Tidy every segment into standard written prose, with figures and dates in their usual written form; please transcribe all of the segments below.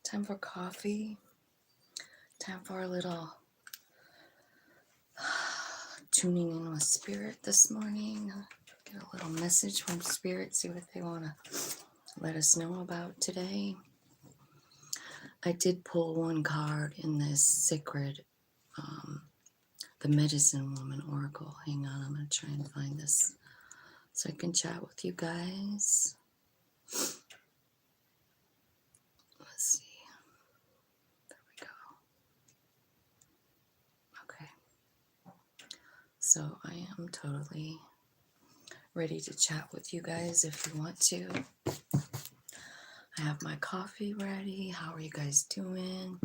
Time for coffee. Time for a little tuning in with Spirit this morning. Get a little message from Spirit, see what they want to let us know about today. I did pull one card in this sacred, the Medicine Woman Oracle. Hang on, I'm going to try and find this so I can chat with you guys. Let's see. There we go. Okay. So I am totally ready to chat with you guys if you want to. I have my coffee ready. How are you guys doing?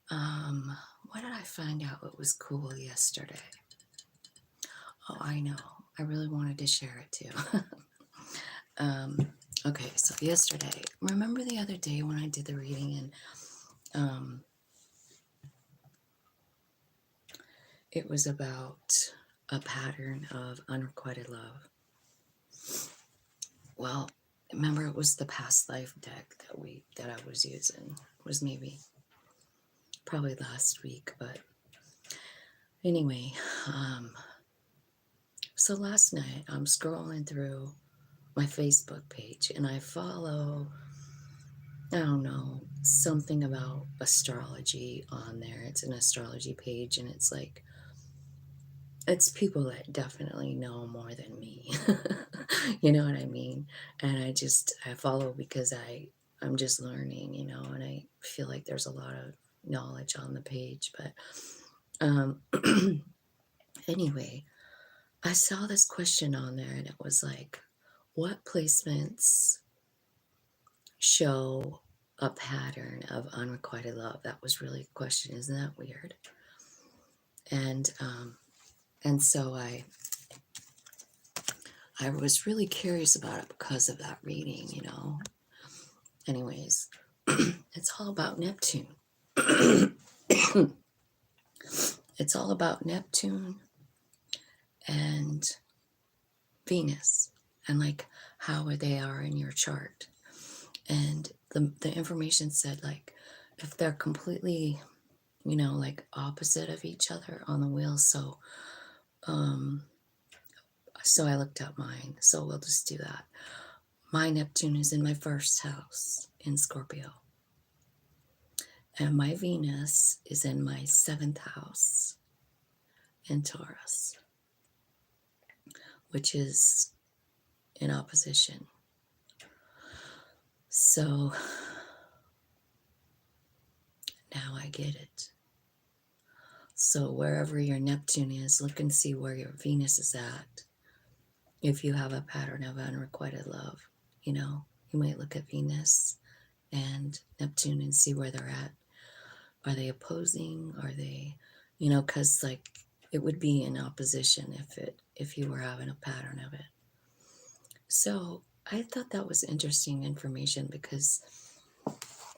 What did I find out what was cool yesterday? Oh, I know. I really wanted to share it too. Okay, so yesterday, remember the other day when I did the reading and it was about a pattern of unrequited love. Well, remember it was the past life deck that I was using. It was probably last week, but anyway, so last night I'm scrolling through my Facebook page and I follow, I don't know, something about astrology on there. It's an astrology page and it's like, it's people that definitely know more than me. You know what I mean? And I follow because I'm just learning, and I feel like there's a lot of knowledge on the page. But anyway, I saw this question on there and it was like, what placements show a pattern of unrequited love? That was really the question. Isn't that weird? And so I was really curious about it because of that reading, Anyways, it's all about Neptune. It's all about Neptune and Venus and like how they are in your chart. And the information said like if they're completely, like opposite of each other on the wheel. So I looked up mine. So we'll just do that. My Neptune is in my first house in Scorpio. And my Venus is in my 7th house in Taurus, which is in opposition. So now I get it. So wherever your Neptune is, look and see where your Venus is at. If you have a pattern of unrequited love, you might look at Venus and Neptune and see where they're at. Are they opposing? Are they, because like it would be in opposition if you were having a pattern of it. So I thought that was interesting information because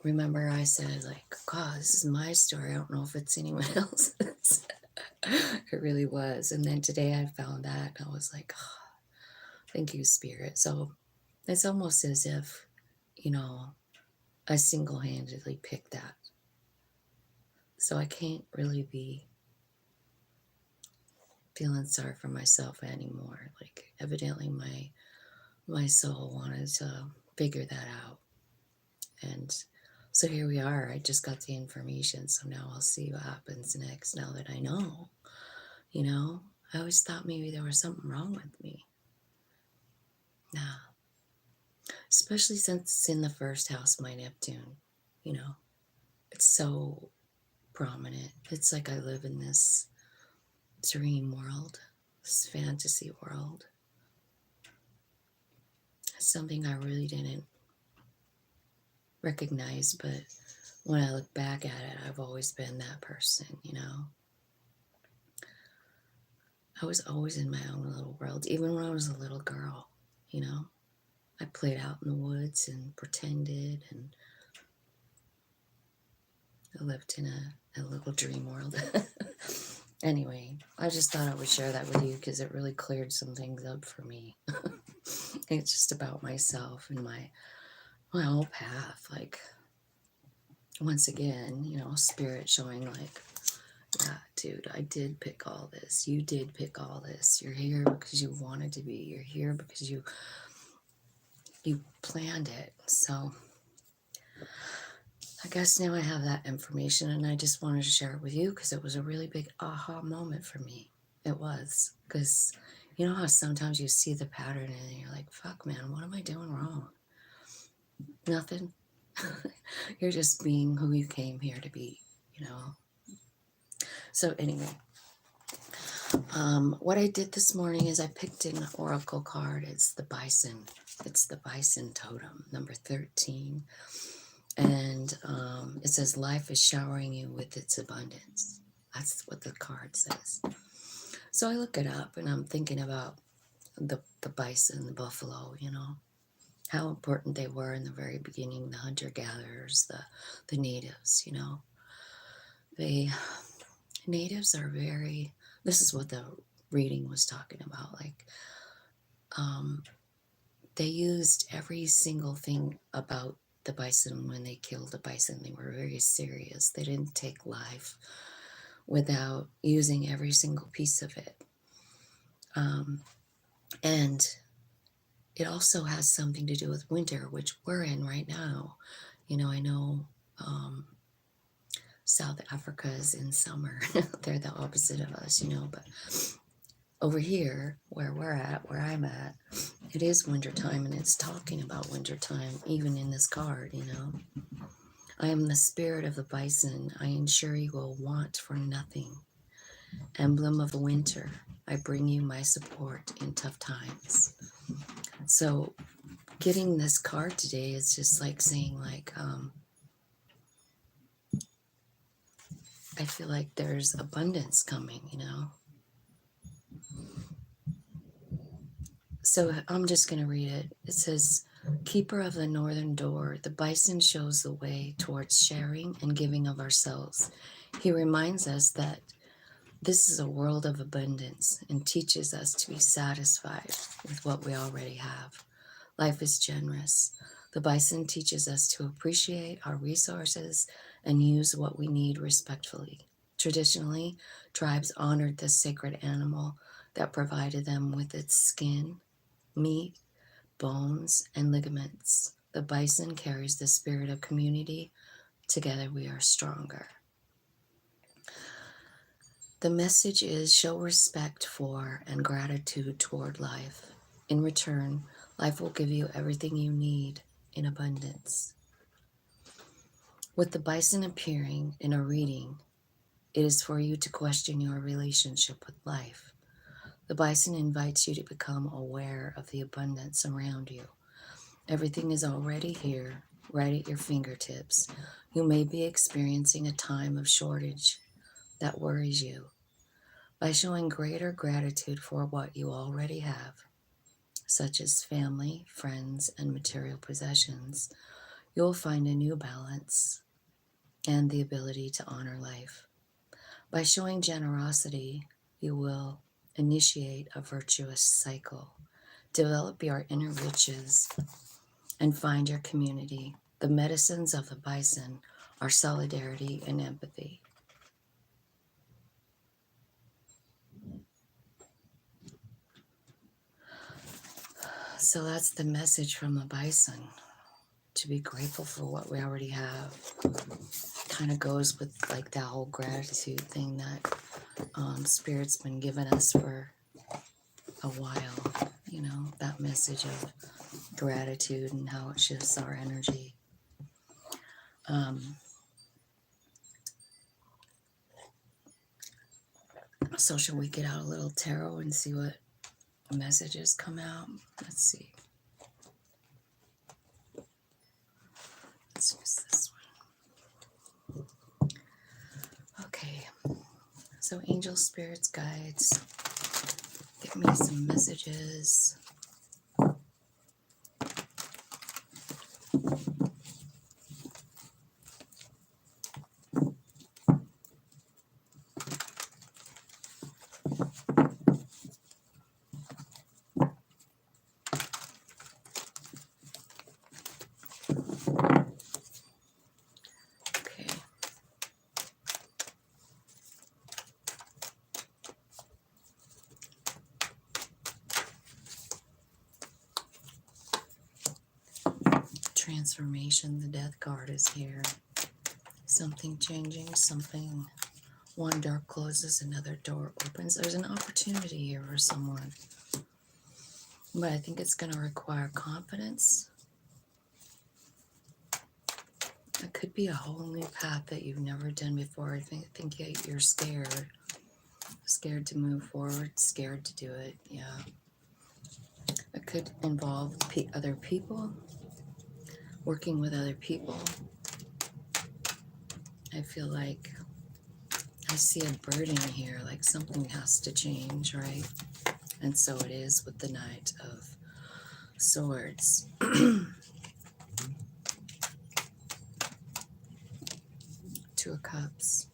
remember I said like, God, this is my story. I don't know if it's anyone else's. It really was. And then today I found that and I was like, oh, thank you, Spirit. So it's almost as if, I single-handedly picked that. So I can't really be feeling sorry for myself anymore. Like evidently my soul wanted to figure that out. And so here we are. I just got the information. So now I'll see what happens next now that I know. I always thought maybe there was something wrong with me. Nah. Especially since it's in the first house, my Neptune. It's so prominent. It's like I live in this dream world, this fantasy world. It's something I really didn't recognize, but when I look back at it, I've always been that person, I was always in my own little world, even when I was a little girl, I played out in the woods and pretended, and I lived in a little dream world. Anyway, I just thought I would share that with you because it really cleared some things up for me. It's just about myself and my whole path. Like, once again, spirit showing like, yeah, dude, I did pick all this. You did pick all this. You're here because you wanted to be. You're here because you planned it. So I guess now I have that information, and I just wanted to share it with you because it was a really big aha moment for me. It was, because you know how sometimes you see the pattern and you're like, fuck, man, what am I doing wrong? Nothing. You're just being who you came here to be, So anyway, what I did this morning is I picked an oracle card. It's the bison. It's the bison totem, number 13. And it says, life is showering you with its abundance. That's what the card says. So I look it up and I'm thinking about the bison, the buffalo, how important they were in the very beginning, the hunter-gatherers, the natives, The natives are very, this is what the reading was talking about, like, they used every single thing about the bison when they killed the bison. They were very serious. They didn't take life without using every single piece of it. And it also has something to do with winter, which we're in right now. I know South Africa is in summer. They're the opposite of us, but over here, where I'm at, it is wintertime, and it's talking about wintertime, even in this card, I am the spirit of the bison. I ensure you will want for nothing. Emblem of winter, I bring you my support in tough times. So getting this card today is just like saying, like, I feel like there's abundance coming, So I'm just going to read it. It says, Keeper of the northern door, the bison shows the way towards sharing and giving of ourselves. He reminds us that this is a world of abundance and teaches us to be satisfied with what we already have. Life is generous. The bison teaches us to appreciate our resources and use what we need respectfully. Traditionally, tribes honored this sacred animal that provided them with its skin, meat, bones, and ligaments. The bison carries the spirit of community. Together we are stronger. The message is show respect for and gratitude toward life. In return, life will give you everything you need in abundance. With the bison appearing in a reading, it is for you to question your relationship with life. The bison invites you to become aware of the abundance around you. Everything is already here, right at your fingertips. You may be experiencing a time of shortage that worries you. By showing greater gratitude for what you already have, such as family, friends, and material possessions, you'll find a new balance and the ability to honor life. By showing generosity, you will initiate a virtuous cycle, develop your inner riches, and find your community. The medicines of the bison are solidarity and empathy. So that's the message from the bison, to be grateful for what we already have. Kind of goes with like that whole gratitude thing that Spirit's been giving us for a while, that message of gratitude and how it shifts our energy. So should we get out a little tarot and see what messages come out? Let's see. Let's use this one. Okay. So angel spirits, guides, give me some messages. transformation. The Death card is here. Something changing, something, one door closes, another door opens. There's an opportunity here for someone. But I think it's going to require confidence. It could be a whole new path that you've never done before. I think you're scared. Scared to move forward, scared to do it. Yeah. It could involve other people, working with other people. I feel like I see a burden here, like something has to change, right? And so it is with the Knight of Swords. Two of Cups.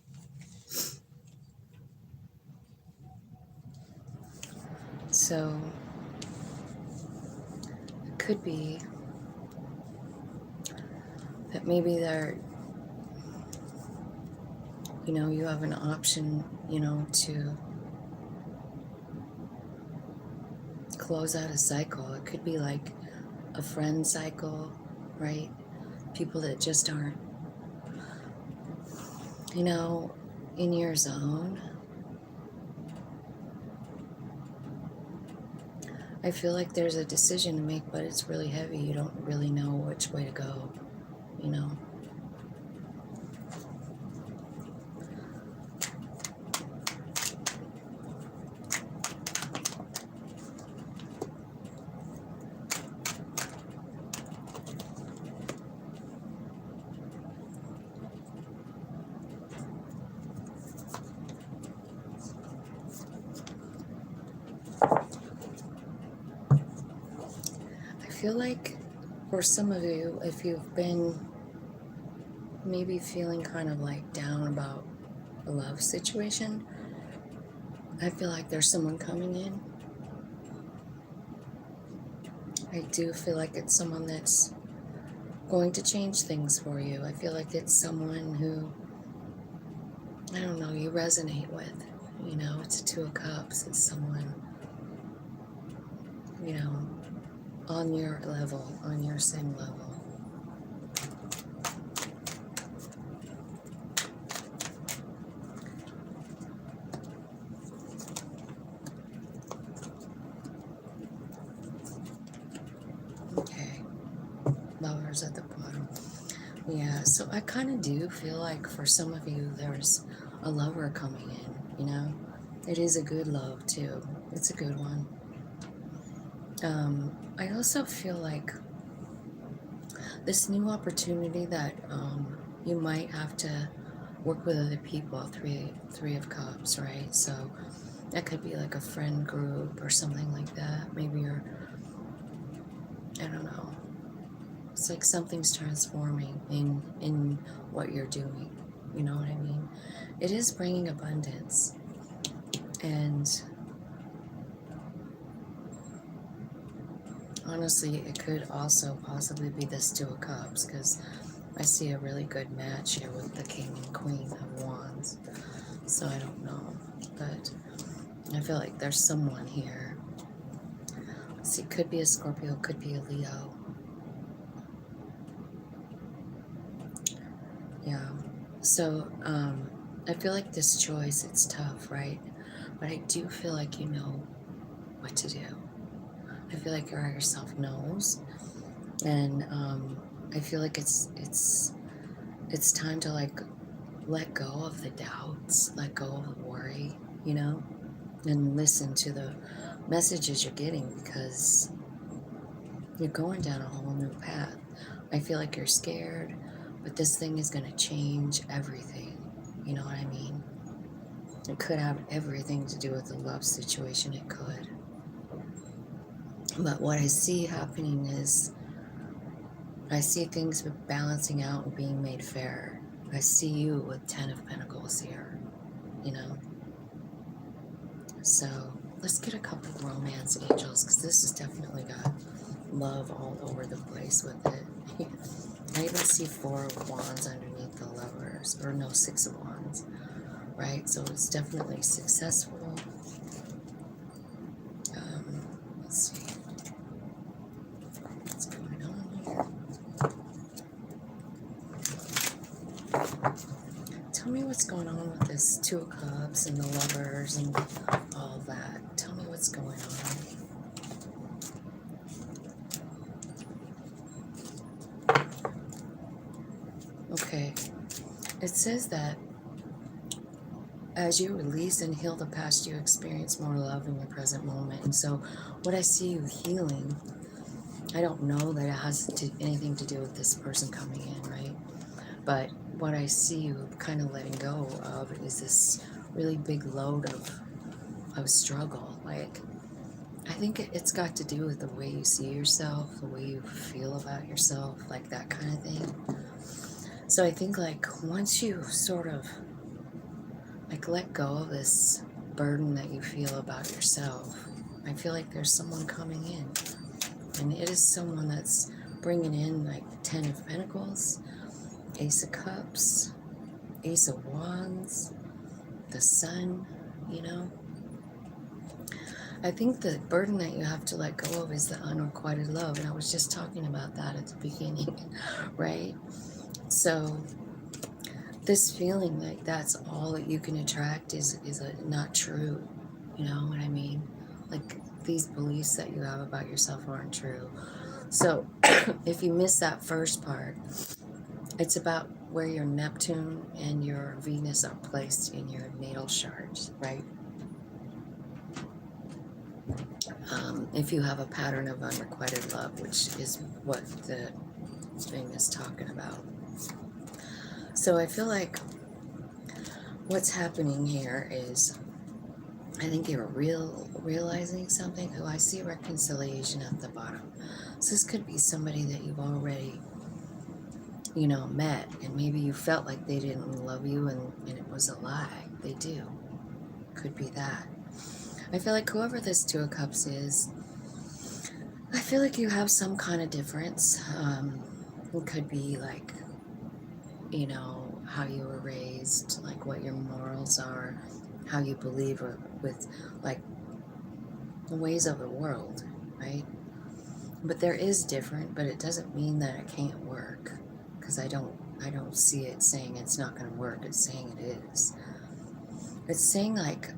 So it could be that maybe you have an option, to close out a cycle. It could be like a friend cycle, right? People that just aren't, in your zone. I feel like there's a decision to make, but it's really heavy. You don't really know which way to go, I feel like for some of you, if you've been maybe feeling kind of like down about a love situation, I feel like there's someone coming in. I do feel like it's someone that's going to change things for you. I feel like it's someone who, I don't know, you resonate with. It's a Two of Cups. It's someone, on your level, on your same level. Okay, Lovers at the bottom. Yeah, so I kind of do feel like for some of you, there's a lover coming in, It is a good love, too. It's a good one. I also feel like this new opportunity that you might have to work with other people, three of Cups, right? So that could be like a friend group or something like that. Maybe I don't know. It's like something's transforming in what you're doing. You know what I mean? It is bringing abundance. And honestly, it could also possibly be this Two of Cups, because I see a really good match here with the King and Queen of Wands. So I don't know, but I feel like there's someone here. See, it could be a Scorpio, could be a Leo. Yeah. So I feel like this choice, it's tough, right? But I do feel like you know what to do. I feel like your higher self knows, and I feel like it's time to like let go of the doubts, let go of the worry, and listen to the messages you're getting, because you're going down a whole new path. I feel like you're scared, but this thing is going to change everything. You know what I mean? It could have everything to do with the love situation. It could. But what I see happening is I see things balancing out and being made fair. I see you with 10 of Pentacles here, So let's get a couple of romance angels, because this has definitely got love all over the place with it. I even see 4 of Wands underneath the Lovers, or no, 6 of Wands, right? So it's definitely successful. Let's see what's going on here. Tell me what's going on with this Two of Cups and the Lovers and all that. Tell me what's going on. Okay. It says that as you release and heal the past, you experience more love in your present moment. And so what I see you healing, I don't know that it has anything to do with this person coming in, right? But what I see you kind of letting go of is this really big load of struggle. Like, I think it's got to do with the way you see yourself, the way you feel about yourself, like that kind of thing. So I think like once you sort of like let go of this burden that you feel about yourself, I feel like there's someone coming in, and it is someone that's bringing in like 10 of Pentacles, Ace of Cups, Ace of Wands, the Sun, you know. I think the burden that you have to let go of is the unrequited love, and I was just talking about that at the beginning, right? So this feeling like that's all that you can attract is not true, you know what I mean? Like these beliefs that you have about yourself aren't true. So if you miss that first part, it's about where your Neptune and your Venus are placed in your natal chart, right? If you have a pattern of unrequited love, which is what the thing is talking about. So I feel like what's happening here is, I think you're realizing something. Oh, I see reconciliation at the bottom. So this could be somebody that you've already, you know, met, and maybe you felt like they didn't love you, and it was a lie. They do. Could be that. I feel like whoever this Two of Cups is, I feel like you have some kind of difference. It could be like, you know, how you were raised, like what your morals are, how you believe with like the ways of the world, right? But there is different, but it doesn't mean that it can't work, because I don't see it saying it's not going to work. It's saying it is. It's saying like,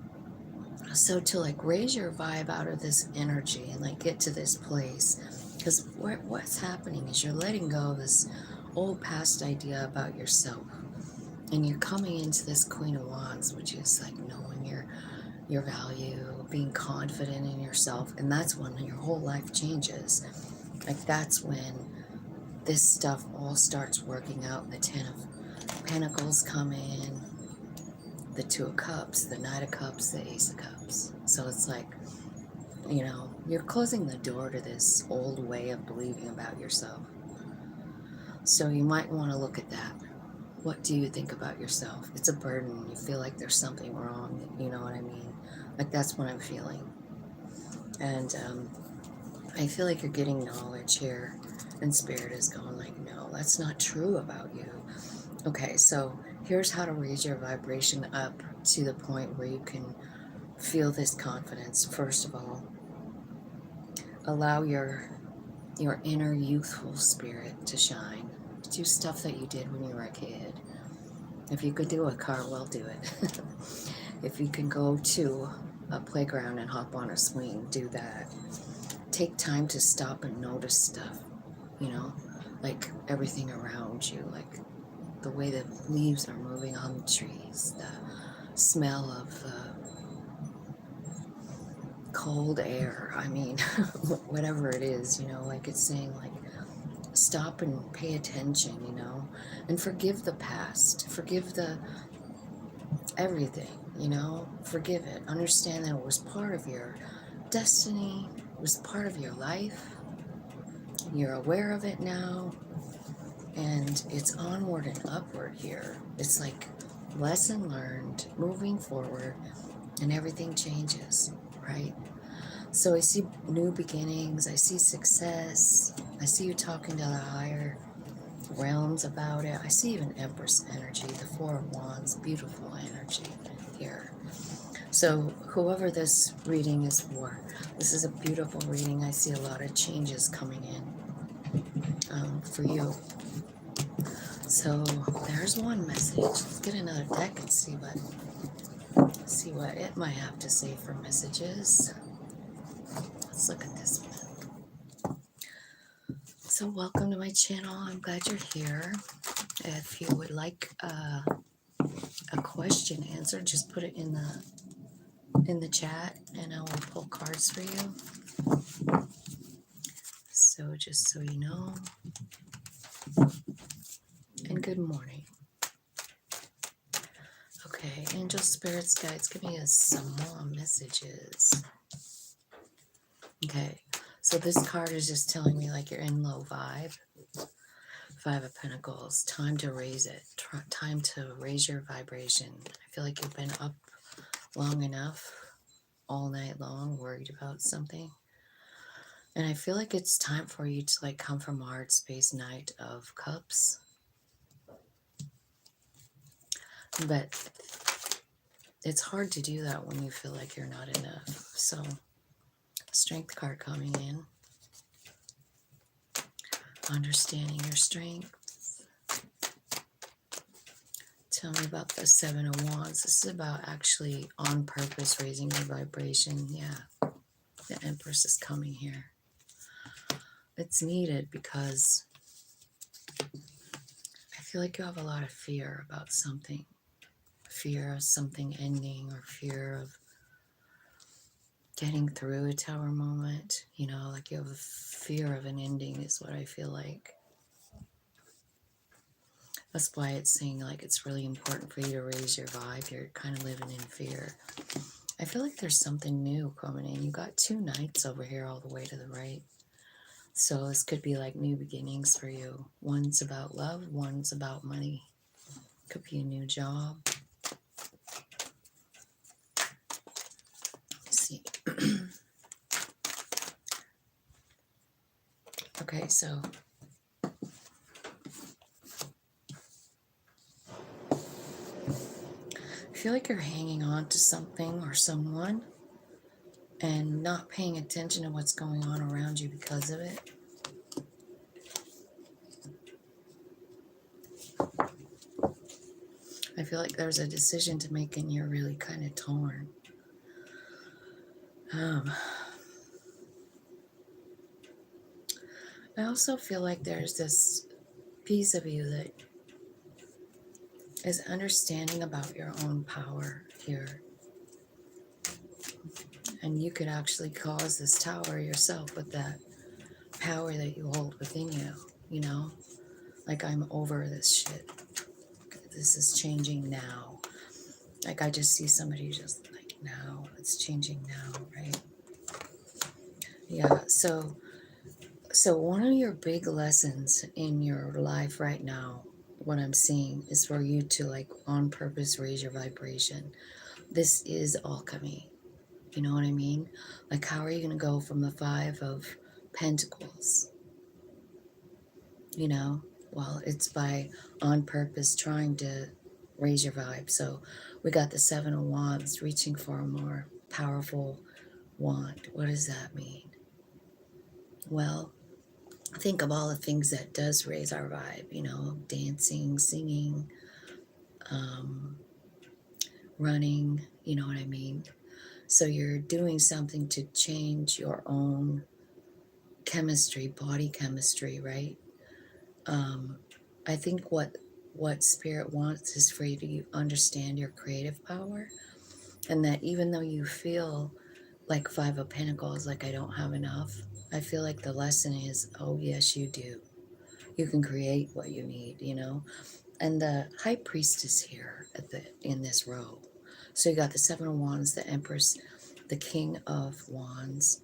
so to like raise your vibe out of this energy and like get to this place, because what's happening is you're letting go of this old past idea about yourself, and you're coming into this Queen of Wands, which is like knowing your value, being confident in yourself, and that's when your whole life changes. Like that's when this stuff all starts working out. The 10 of Pentacles come in, the Two of Cups, the Knight of Cups, the Ace of Cups. So it's like, you know, you're closing the door to this old way of believing about yourself. So you might want to look at that. What do you think about yourself? It's a burden. You feel like there's something wrong. You know what I mean? Like that's what I'm feeling. And I feel like you're getting knowledge here. And Spirit is going like, no, that's not true about you. Okay, so here's how to raise your vibration up to the point where you can feel this confidence. First of all, allow your inner youthful spirit to shine. Do stuff that you did when you were a kid. If you could do a cartwheel, do it. If you can go to a playground and hop on a swing, do that. Take time to stop and notice stuff, you know, like everything around you, like the way the leaves are moving on the trees, the smell of the cold air. I mean, whatever it is, you know, like it's saying like, stop and pay attention, you know, and forgive the past, forgive the everything, you know, forgive it. Understand that it was part of your destiny, it was part of your life. You're aware of it now, and it's onward and upward here. It's like lesson learned, moving forward, and everything changes, right? So I see new beginnings, I see success, I see you talking to the higher realms about it. I see even Empress energy, the Four of Wands, beautiful energy here. So whoever this reading is for, this is a beautiful reading. I see a lot of changes coming in for you. So there's one message. Let's get another deck and see what it might have to say for messages. Let's look at this one. So welcome to my channel. I'm glad you're here. If you would like a question answered, just put it in the chat and I will pull cards for you. So just so you know. And good morning. Okay, angel spirits, guides, give me some more messages. Okay, so this card is just telling me like you're in low vibe. Five of Pentacles, time to raise it. Time to raise your vibration. I feel like you've been up long enough, all night long, worried about something. And I feel like it's time for you to like come from Heart Space Knight of Cups. But it's hard to do that when you feel like you're not enough. So, Strength card coming in. Understanding your strength. Tell me about the Seven of Wands. This is about actually on purpose raising your vibration. Yeah, the Empress is coming here. It's needed because I feel like you have a lot of fear about something. Fear of something ending or fear of getting through a tower moment. You know, like you have a fear of an ending is what I feel like. That's why it's saying like it's really important for you to raise your vibe. You're kind of living in fear. I feel like there's something new coming in. You got two knights over here all the way to the right. So this could be like new beginnings for you. One's about love, one's about money. Could be a new job. Let's see. Okay, so I feel like you're hanging on to something or someone and not paying attention to what's going on around you because of it. I feel like there's a decision to make and you're really kind of torn. I also feel like there's this piece of you that is understanding about your own power here. And you could actually cause this tower yourself with that power that you hold within you, you know? Like, I'm over this shit. This is changing now. Like, I just see somebody just like, now. It's changing now, right? Yeah, so one of your big lessons in your life right now, what I'm seeing, is for you to, like, on purpose raise your vibration. This is alchemy. You know what I mean? Like, how are you going to go from the Five of Pentacles? You know? Well, it's by on purpose trying to raise your vibe. So we got the Seven of Wands, reaching for a more powerful wand. What does that mean? Well, think of all the things that does raise our vibe, you know, dancing, singing, running, you know what I mean? So you're doing something to change your own chemistry, body chemistry, right? I think what Spirit wants is for you to understand your creative power, and that even though you feel like Five of Pentacles, like I don't have enough, I feel like the lesson is, oh yes, you do. You can create what you need, you know. And the High Priestess here in this row. So you got the Seven of Wands, the Empress, the King of Wands,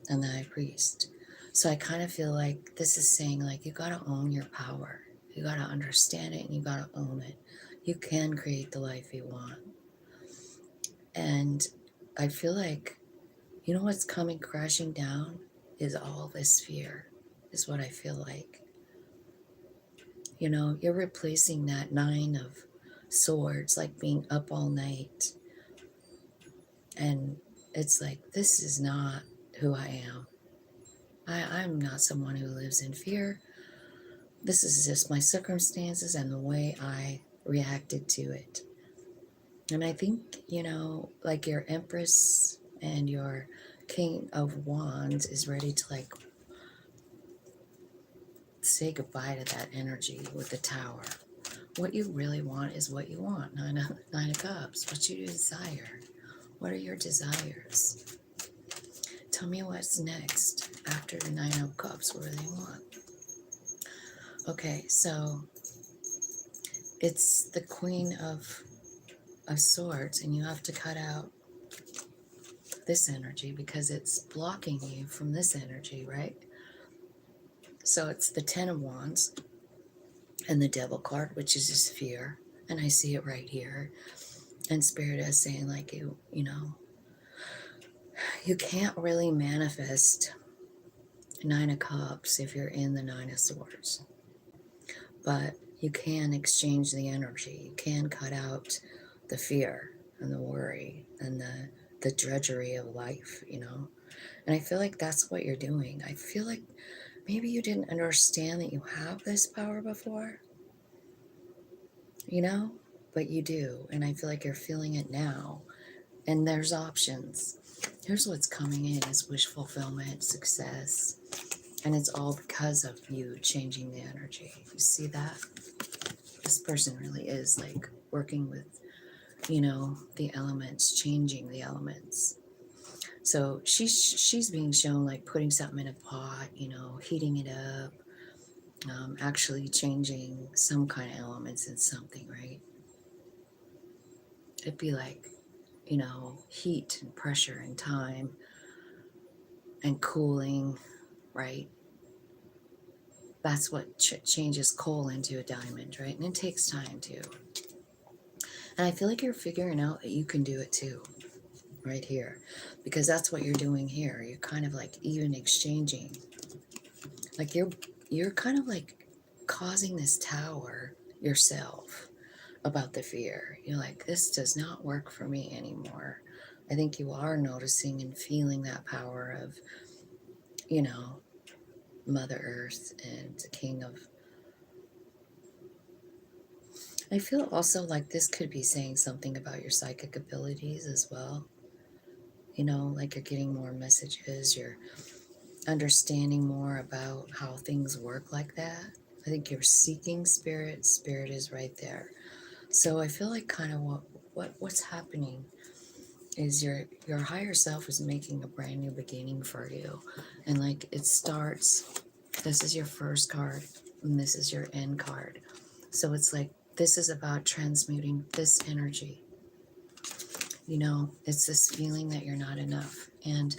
and the High Priest. So I kind of feel like this is saying, like, you got to own your power. You got to understand it and you got to own it. You can create the life you want. And I feel like, you know what's coming crashing down is all this fear, is what I feel like. You know, you're replacing that Nine of Swords, like being up all night. And it's like, this is not who I am. I'm not someone who lives in fear. This is just my circumstances and the way I reacted to it. And I think, like your Empress and your King of Wands is ready to like say goodbye to that energy with the Tower. What you really want is what you want. Nine of Cups. What you desire. What are your desires? Tell me what's next after the Nine of Cups. What do they want? Okay, so it's the Queen of Swords, and you have to cut out this energy because it's blocking you from this energy, right? So it's the Ten of Wands and the Devil card, which is this fear. And I see it right here. And Spirit is saying, like, you can't really manifest Nine of Cups if you're in the Nine of Swords. But you can exchange the energy. You can cut out the fear and the worry and the drudgery of life, And I feel like that's what you're doing. I feel like maybe you didn't understand that you have this power before, but you do. And I feel like you're feeling it now. And there's options. Here's what's coming in is wish fulfillment, success. And it's all because of you changing the energy. You see that? This person really is like working with, the elements, changing the elements. So she's being shown like putting something in a pot, heating it up, actually changing some kind of elements in something, right? It'd be like, heat and pressure and time and cooling, right? That's what changes coal into a diamond, right? And it takes time too. And I feel like you're figuring out that you can do it too, right here, because that's what you're doing here. You're kind of like even exchanging, like you're kind of like causing this tower yourself about the fear. You're like, this does not work for me anymore. I think you are noticing and feeling that power of, Mother Earth and the King of. I feel also like this could be saying something about your psychic abilities as well. Like you're getting more messages, you're understanding more about how things work like that. I think you're seeking spirit. Spirit is right there. So I feel like kind of what's happening is your higher self is making a brand new beginning for you. And like it starts, this is your first card and this is your end card. So it's like this is about transmuting this energy. It's this feeling that you're not enough. And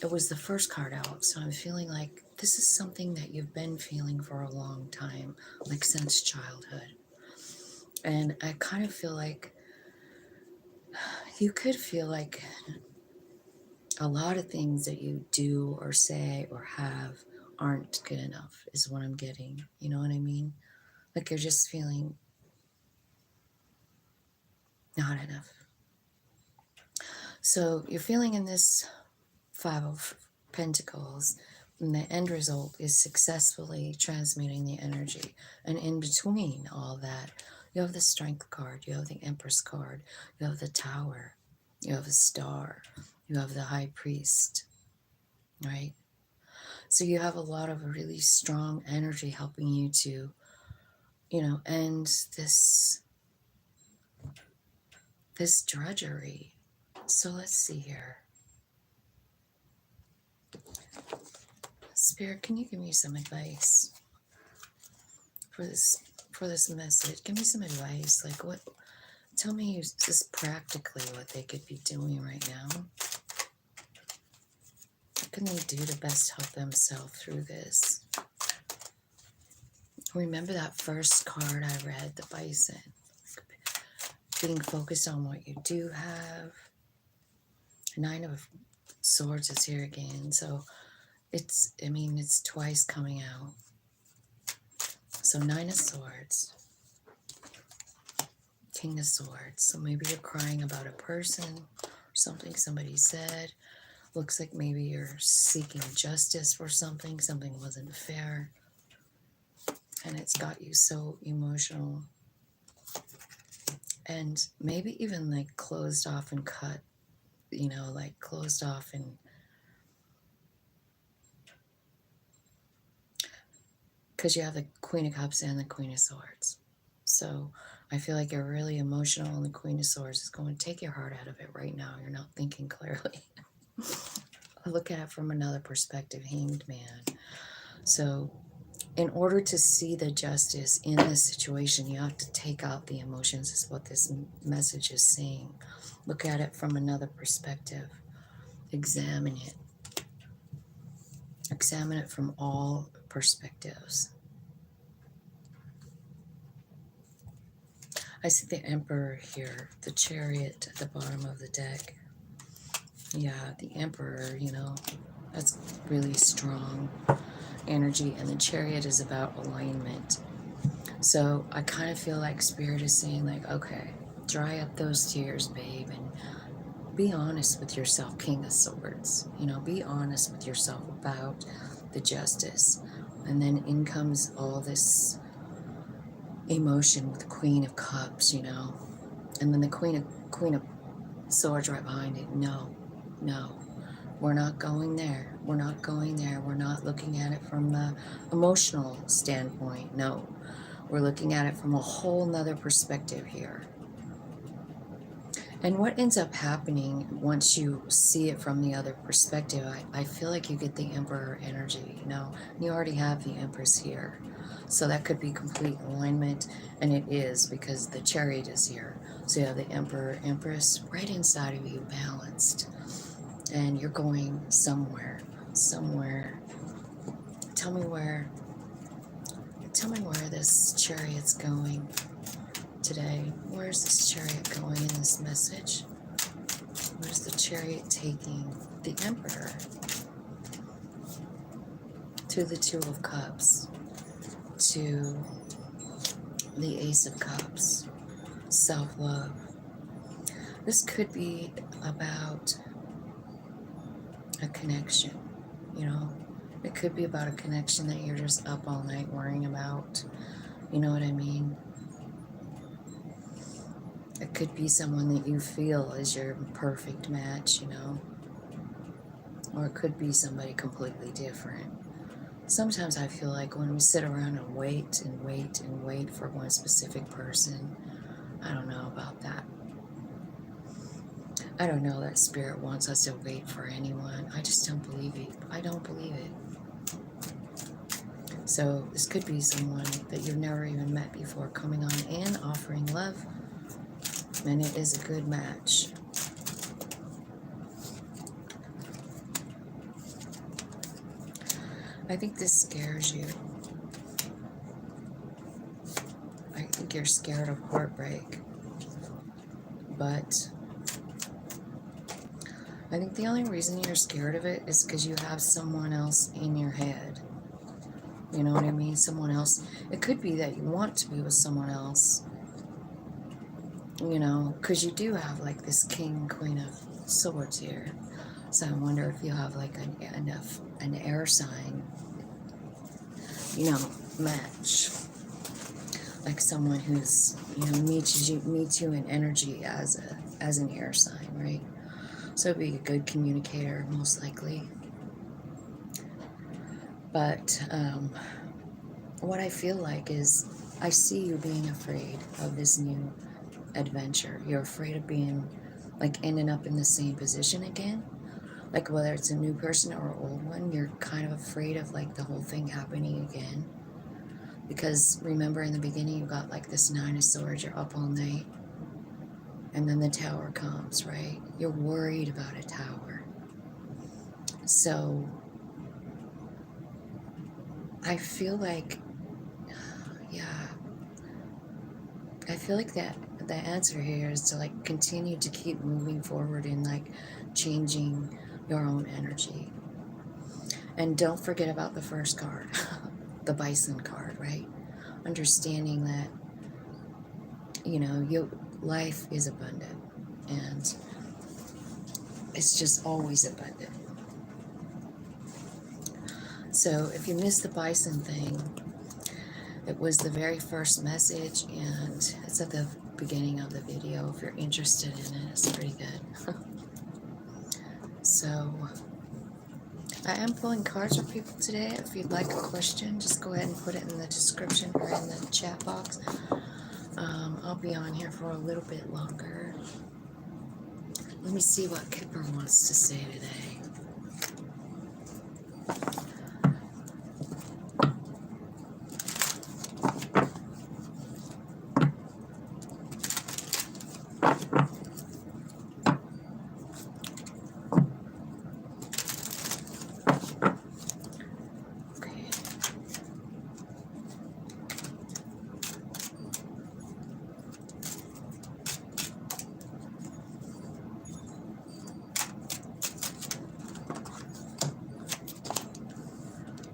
it was the first card out. So I'm feeling like this is something that you've been feeling for a long time, like since childhood. And I kind of feel like you could feel like a lot of things that you do or say or have aren't good enough is what I'm getting. You know what I mean? Like you're just feeling not enough. So you're feeling in this Five of Pentacles, and the end result is successfully transmuting the energy. And in between all that, you have the Strength card, you have the Empress card, you have the Tower, you have a Star, you have the High Priest, right? So you have a lot of really strong energy helping you to, end this drudgery. So let's see here. Spirit, can you give me some advice for this message? Give me some advice. Like what? Tell me just practically what they could be doing right now. What can they do to best help themselves through this? Remember that first card I read, the Bison. Being focused on what you do have. Nine of Swords is here again. So it's twice coming out. So Nine of Swords. King of Swords. So maybe you're crying about a person or something somebody said. Looks like maybe you're seeking justice for something. Something wasn't fair. and it's got you so emotional, and maybe even like closed off and cut, you know, like closed off. And because you have the Queen of Cups and the Queen of Swords. So I feel like you're really emotional, and the Queen of Swords is going to take your heart out of it right now. You're not thinking clearly. I look at it from another perspective, Hanged Man. So in order to see the justice in this situation, you have to take out the emotions, is what this message is saying. Look at it from another perspective. Examine it. Examine it from all perspectives. I see the Emperor here, the Chariot at the bottom of the deck. Yeah, the Emperor, you know, that's really strong energy, and the Chariot is about alignment. So I kind of feel like Spirit is saying, like, okay, dry up those tears, babe, and be honest with yourself, King of Swords. You know, be honest with yourself about the justice. And then in comes all this emotion with the Queen of Cups, you know, and then the Queen of Swords right behind it. No, we're not going there. We're not going there. We're not looking at it from the emotional standpoint. No, we're looking at it from a whole nother perspective here. And what ends up happening once you see it from the other perspective, I feel like you get the Emperor energy, you know. You already have the Empress here. So that could be complete alignment, and it is, because the Chariot is here. So you have the Emperor, Empress right inside of you, balanced. And you're going somewhere. Tell me where this Chariot's going today. Where's this Chariot going in this message? Where's the Chariot taking the Emperor? To the Two of Cups, to the Ace of Cups, self-love. This could be about a connection, you know. It could be about a connection that you're just up all night worrying about. You know what I mean? It could be someone that you feel is your perfect match, you know. Or it could be somebody completely different. Sometimes I feel like when we sit around and wait and wait and wait for one specific person, I don't know about that. I don't know that Spirit wants us to wait for anyone. I just don't believe it. I don't believe it. So this could be someone that you've never even met before coming on and offering love. And it is a good match. I think this scares you. I think you're scared of heartbreak. But I think the only reason you're scared of it is because you have someone else in your head. You know what I mean? Someone else. It could be that you want to be with someone else. You know, because you do have like this King, Queen of Swords here. So I wonder if you have like an air sign, you know, match. Like someone who's, you know, meets you in energy as an air sign, right? So it'd be a good communicator, most likely. But what I feel like is I see you being afraid of this new adventure. You're afraid of being like ending up in the same position again. Like whether it's a new person or an old one, you're kind of afraid of like the whole thing happening again. Because remember in the beginning you got like this Nine of Swords, you're up all night. And then the Tower comes, right? You're worried about a tower. So I feel like, yeah, I feel like that the answer here is to like continue to keep moving forward and like changing your own energy. And don't forget about the first card, the Bison card, right? Understanding that, you know, life is abundant and it's just always abundant. So if you miss the Bison thing, It was the very first message, and it's at the beginning of the video if you're interested in it. It's pretty good. So I am pulling cards for people today. If you'd like a question, just go ahead and put it in the description or in the chat box. I'll be on here for a little bit longer. Let me see what Kipper wants to say today.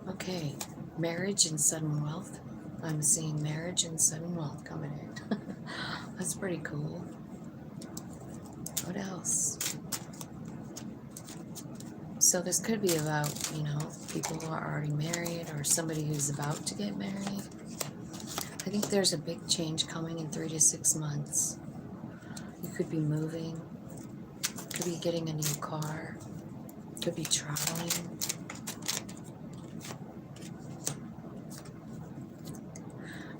Okay, marriage and sudden wealth. I'm seeing marriage and sudden wealth coming in. That's pretty cool. What else? So this could be about, people who are already married or somebody who's about to get married. I think there's a big change coming in 3 to 6 months. You could be moving, could be getting a new car, could be traveling.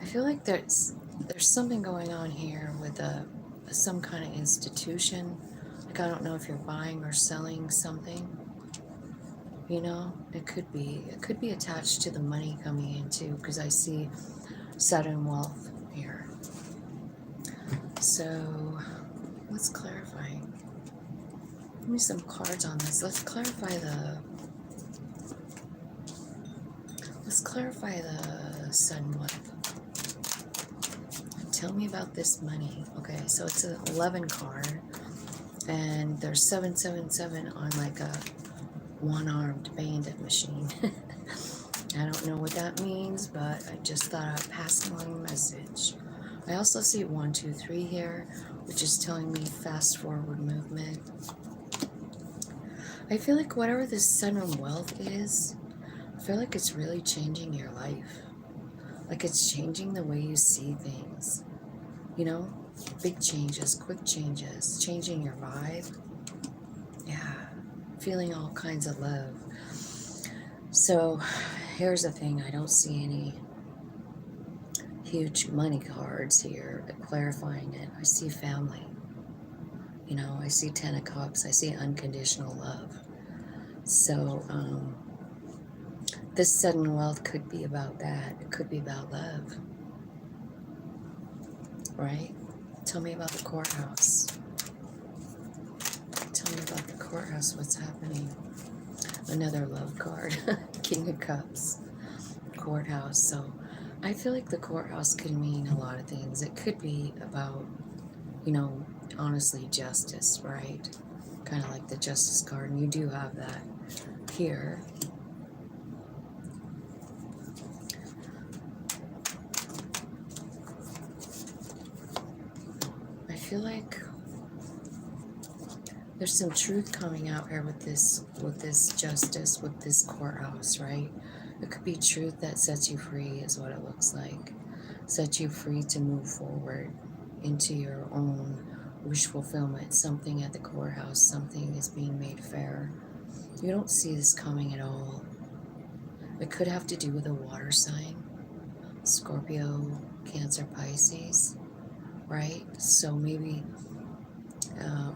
I feel like there's something going on here with some kind of institution. Like, I don't know if you're buying or selling something. It could be attached to the money coming in too, because I see sudden wealth here. So let's clarify. Give me some cards on this. Let's clarify the sudden wealth. Tell me about this money. Okay, so it's an 11 card, and there's 777 on like a one-armed bandit machine. I don't know what that means, but I just thought I'd pass along a message. I also see 1, 2, 3 here, which is telling me fast forward movement. I feel like whatever this sudden wealth is, I feel like it's really changing your life. Like, it's changing the way you see things. Big changes, quick changes, changing your vibe. Yeah, feeling all kinds of love. So here's the thing, I don't see any huge money cards here clarifying it. I see family. I see 10 of Cups. I see unconditional love. So this sudden wealth could be about that. It could be about love. Right? Tell me about the courthouse. Tell me about the courthouse. What's happening? Another love card. King of Cups. Courthouse. So I feel like the courthouse could mean a lot of things. It could be about, honestly, justice, right? Kind of like the justice card. And you do have that here. I feel like there's some truth coming out here with this justice, with this courthouse, right? It could be truth that sets you free, is what it looks like. Sets you free to move forward into your own wish fulfillment. Something at the courthouse, something is being made fair. You don't see this coming at all. It could have to do with a water sign. Scorpio, Cancer, Pisces, right? So maybe,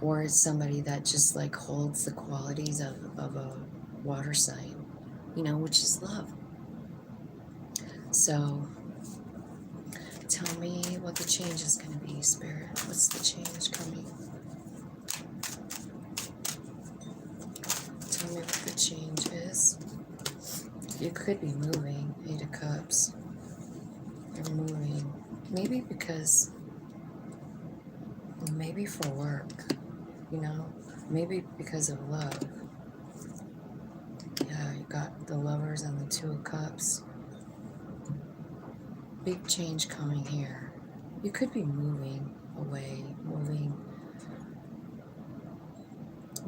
or it's somebody that just like holds the qualities of a water sign, which is love. So tell me what the change is going to be, Spirit. What's the change coming? Tell me what the change is. You could be moving, 8 of Cups. You're moving. Maybe for work, maybe because of love. Yeah, you got the Lovers and the 2 of Cups. Big change coming here. You could be moving away,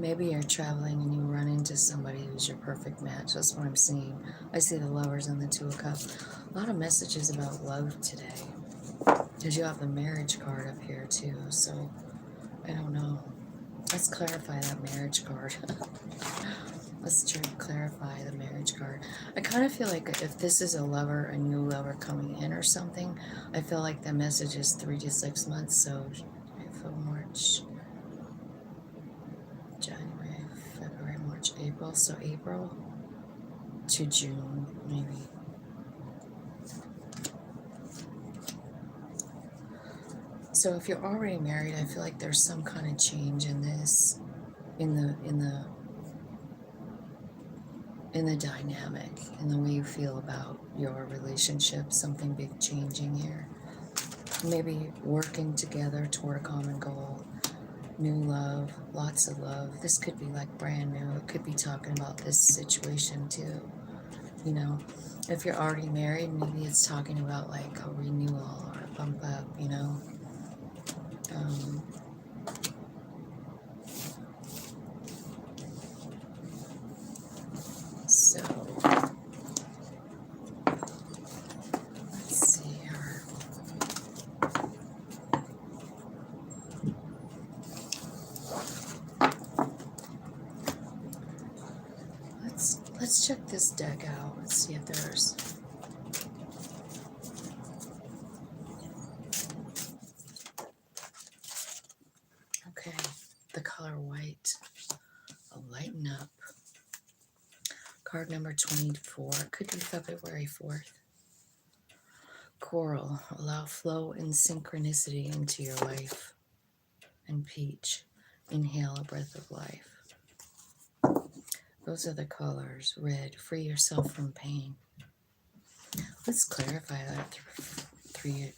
Maybe you're traveling and you run into somebody who's your perfect match. That's what I'm seeing. I see the Lovers and the Two of Cups. A lot of messages about love today. Because you have the marriage card up here too. So, I don't know. Let's clarify that marriage card. Let's clarify the marriage card. I kind of feel like if this is a lover, a new lover coming in or something, I feel like the message is 3 to 6 months. So, April, March, January, February, March, April. So April to June, maybe. So if you're already married, I feel like there's some kind of change in this, in the dynamic, in the way you feel about your relationship. Something big changing here. Maybe working together toward a common goal. New love, lots of love. This could be like brand new. It could be talking about this situation too. You know, if you're already married, maybe it's talking about like a renewal or a bump up, you know. So, let's see here. Let's check this deck out. Let's see if there's... Okay, the color white. I'll lighten up. Card number 24. Could be February 4th. Coral. Allow flow and synchronicity into your life. And peach. Inhale a breath of life. Those are the colors. Red. Free yourself from pain. Let's clarify that. Free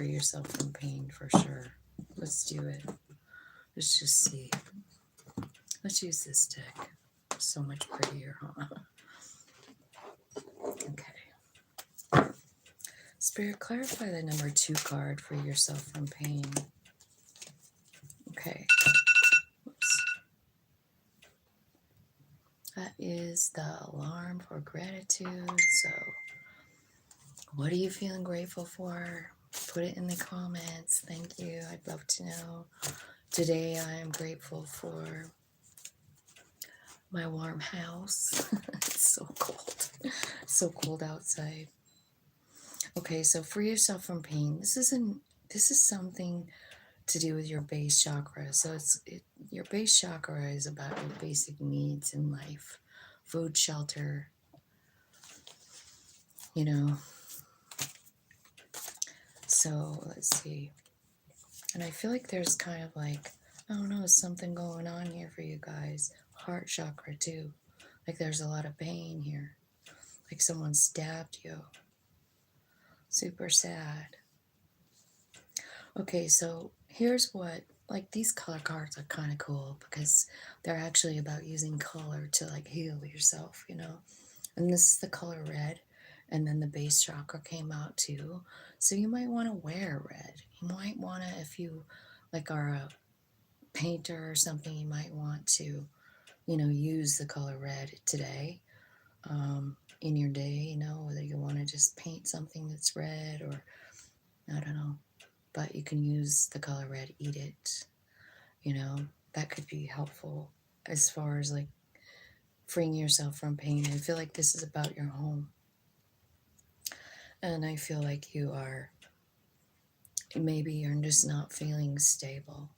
yourself from pain for sure. Let's do it. Let's just see. Let's use this deck. So much prettier, huh? Okay. Spirit, clarify the number 2 card. Free yourself from pain. Okay. Whoops. That is the alarm for gratitude. So, what are you feeling grateful for? Put it in the comments. Thank you. I'd love to know. Today, I am grateful for my warm house. It's so cold. So cold outside. Okay, so free yourself from pain. This is something to do with your base chakra. So your base chakra is about your basic needs in life. Food, shelter, you know. So let's see. And I feel like there's kind of like, I don't know, something going on here for you guys. Heart chakra too. Like there's a lot of pain here. Like someone stabbed you. Super sad. Okay, so here's what, like these color cards are kind of cool because they're actually about using color to like heal yourself, you know. And this is the color red, and then the base chakra came out too. So you might want to wear red. You might want to, if you like are a painter or something, you might want to, you know, use the color red today in your day, you know, whether you want to just paint something that's red or I don't know. But you can use the color red, eat it, you know, that could be helpful as far as like freeing yourself from pain. I feel like this is about your home. And I feel like maybe you're just not feeling stable.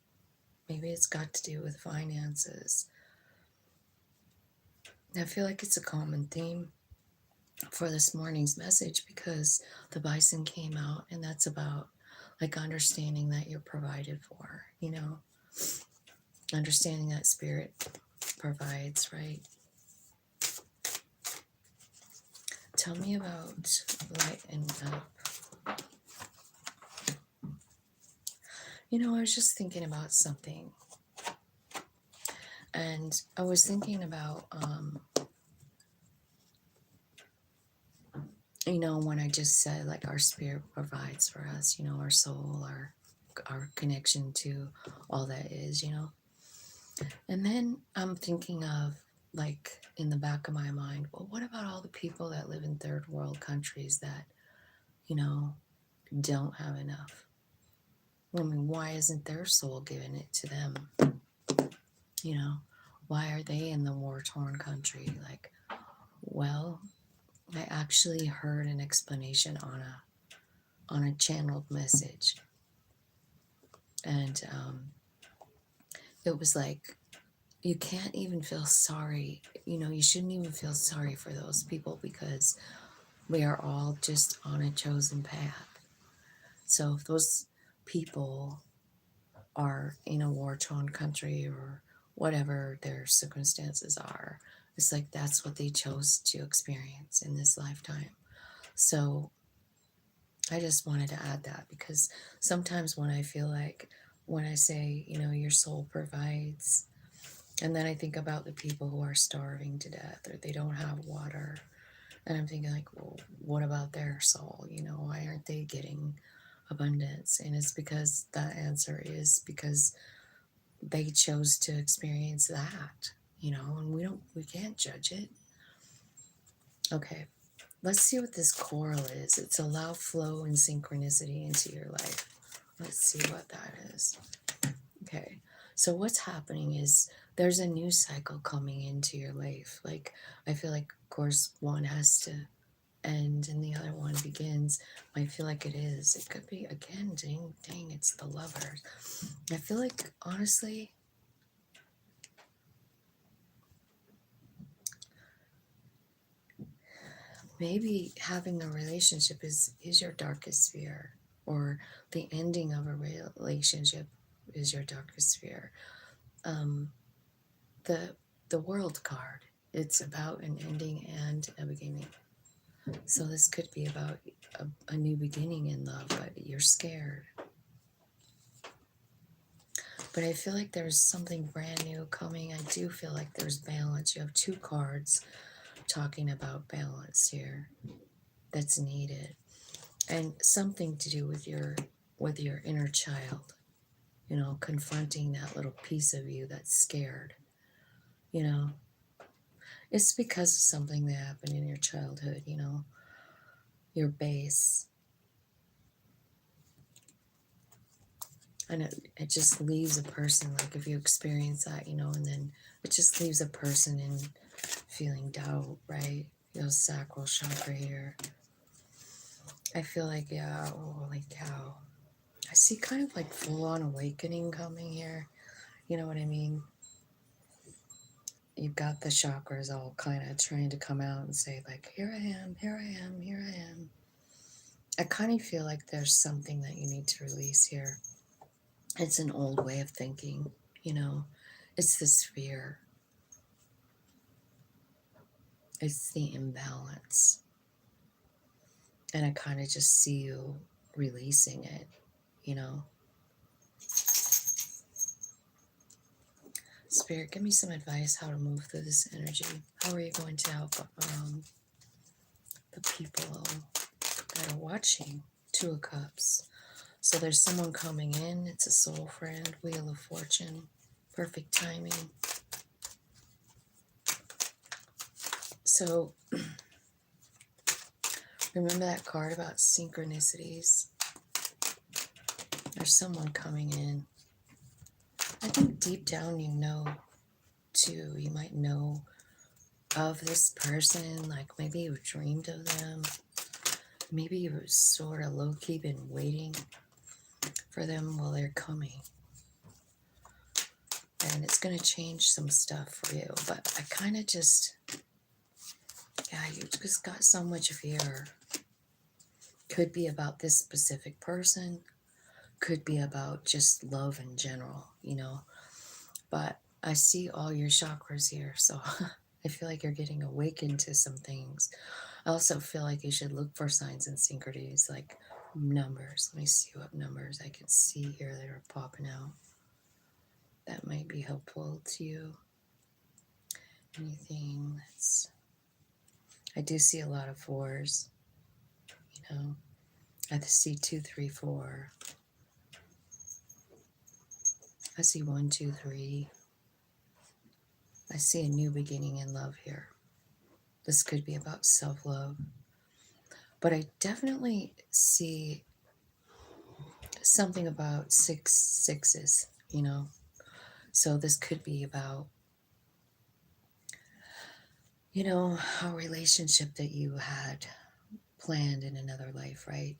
Maybe it's got to do with finances. I feel like it's a common theme for this morning's message because the bison came out and that's about like understanding that you're provided for, you know, understanding that spirit provides, right? Tell me about lighten up. You know, I was just thinking about something. And I was thinking about, you know, when I just said like our spirit provides for us, you know, our soul, our connection to all that is, you know. And then I'm thinking of, like, in the back of my mind, well, what about all the people that live in third world countries that, you know, don't have enough? I mean, why isn't their soul giving it to them? You know, why are they in the war torn country? Like, well, I actually heard an explanation on a channeled message, and it was like, you can't even feel sorry. You know, you shouldn't even feel sorry for those people because we are all just on a chosen path. So if those people are in a war-torn country or whatever their circumstances are, it's like that's what they chose to experience in this lifetime. So I just wanted to add that because sometimes when I feel like, when I say, you know, your soul provides, and then I think about the people who are starving to death or they don't have water. And I'm thinking, like, well, what about their soul? You know, why aren't they getting abundance? And it's because that answer is because they chose to experience that, you know, and we can't judge it. Okay, let's see what this coral is. It's allow flow and synchronicity into your life. Let's see what that is. Okay, so what's happening is there's a new cycle coming into your life. Like, I feel like, of course, one has to end and the other one begins. I feel like it is. It could be, again, dang, it's the lovers. I feel like, honestly, maybe having a relationship is your darkest fear, or the ending of a relationship is your darkest fear. Um, the the world card. It's about an ending and a beginning. So this could be about a new beginning in love, but you're scared. But I feel like there's something brand new coming. I do feel like there's balance. You have two cards talking about balance here that's needed. And something to do with your inner child, you know, confronting that little piece of you that's scared. You know, it's because of something that happened in your childhood, you know, your base. And it just leaves a person, like, if you experience that, you know, and then it just leaves a person in feeling doubt, right? Your sacral chakra here. I feel like, yeah, oh, holy cow. I see kind of like full on awakening coming here. You know what I mean? You've got the chakras all kind of trying to come out and say, like, here I am, here I am, here I am. I kind of feel like there's something that you need to release here. It's an old way of thinking, you know, it's this fear, it's the imbalance. And I kind of just see you releasing it, you know. Spirit, give me some advice how to move through this energy. How are you going to help the people that are watching? Two of Cups. So there's someone coming in. It's a soul friend. Wheel of Fortune. Perfect timing. So remember that card about synchronicities? There's someone coming in. I think deep down you know too. You might know of this person. Like, maybe you dreamed of them. Maybe you were sort of low-key been waiting for them while they're coming. And it's going to change some stuff for you. But I kind of just, yeah, you just got so much fear. Could be about this specific person. Could be about just love in general, you know. But I see all your chakras here. So I feel like you're getting awakened to some things. I also feel like you should look for signs and synchronies, like numbers. Let me see what numbers I can see here that are popping out. That might be helpful to you. Anything that's... I do see a lot of fours, you know. I see 2, 3, 4. I see 1, 2, 3. see a new beginning in love here. This could be about self-love. But I definitely see something about sixes, you know. So this could be about, you know, a relationship that you had planned in another life, right?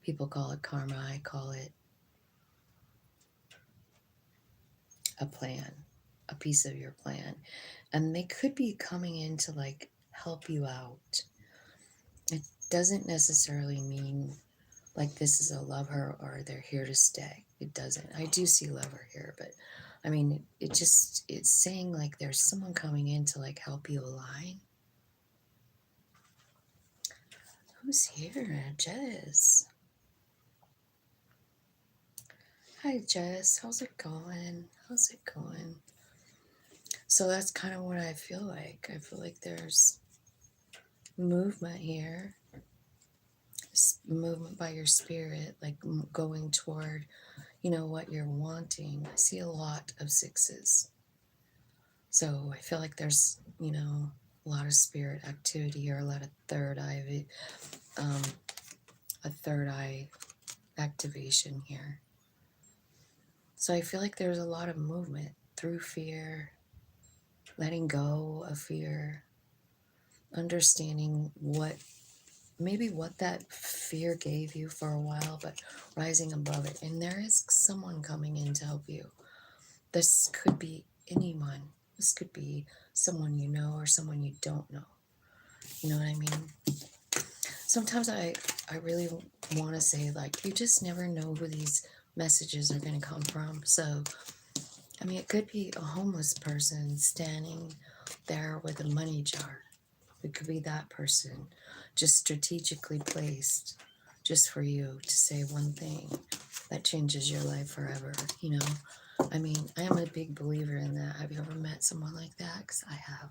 People call it karma. I call it a plan, a piece of your plan. And they could be coming in to like help you out. It doesn't necessarily mean like this is a lover or they're here to stay. It doesn't. I do see lover here, but I mean, it's saying like there's someone coming in to like help you align. Who's here? Jess. Hi, Jess. How's it going? How's it going? So that's kind of what I feel like. I feel like there's movement here, movement by your spirit, like going toward, you know, what you're wanting. I see a lot of sixes. So I feel like there's, you know, a lot of spirit activity or a lot of a third eye activation here. So I feel like there's a lot of movement through fear, letting go of fear, understanding maybe what that fear gave you for a while, but rising above it. And there is someone coming in to help you. This could be anyone. This could be someone you know or someone you don't know. You know what I mean? Sometimes I really want to say, like, you just never know who these messages are going to come from. So, I mean, it could be a homeless person standing there with a money jar. It could be that person just strategically placed just for you to say one thing that changes your life forever, you know? I mean, I am a big believer in that. Have you ever met someone like that? Because I have.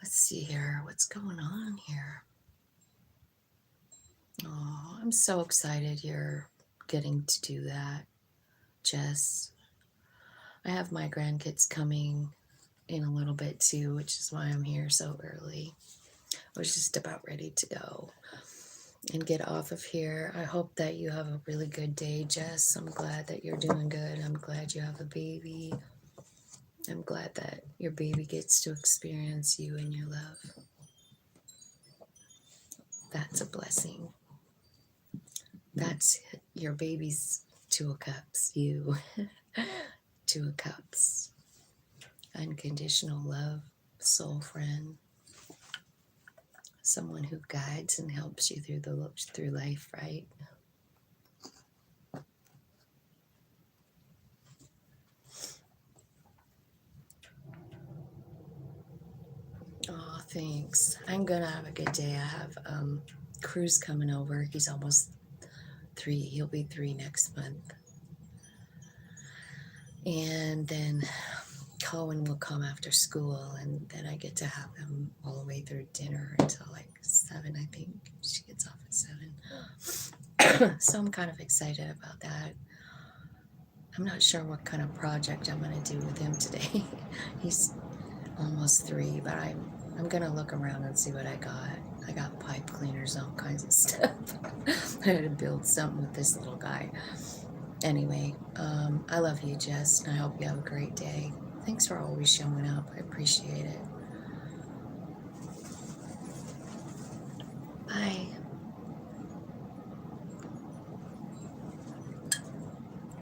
Let's see here. What's going on here? Oh, I'm so excited you're getting to do that, Jess. I have my grandkids coming in a little bit too, which is why I'm here so early. I was just about ready to go and get off of here. I hope that you have a really good day, Jess. I'm glad that you're doing good. I'm glad you have a baby. I'm glad that your baby gets to experience you and your love. That's a blessing. That's your baby's Two of Cups. You. Two of Cups. Unconditional love, soul friend. Someone who guides and helps you through life, right? Oh, thanks. I'm gonna have a good day. I have Cruz coming over. He's almost 3. He'll be 3 next month. And then Cohen will come after school, and then I get to have him all the way through dinner until like 7, I think. She gets off at 7. So I'm kind of excited about that. I'm not sure what kind of project I'm going to do with him today. He's almost 3, but I'm going to look around and see what I got. I got pipe cleaners, all kinds of stuff. I had to build something with this little guy. Anyway, I love you, Jess, and I hope you have a great day. Thanks for always showing up. I appreciate it.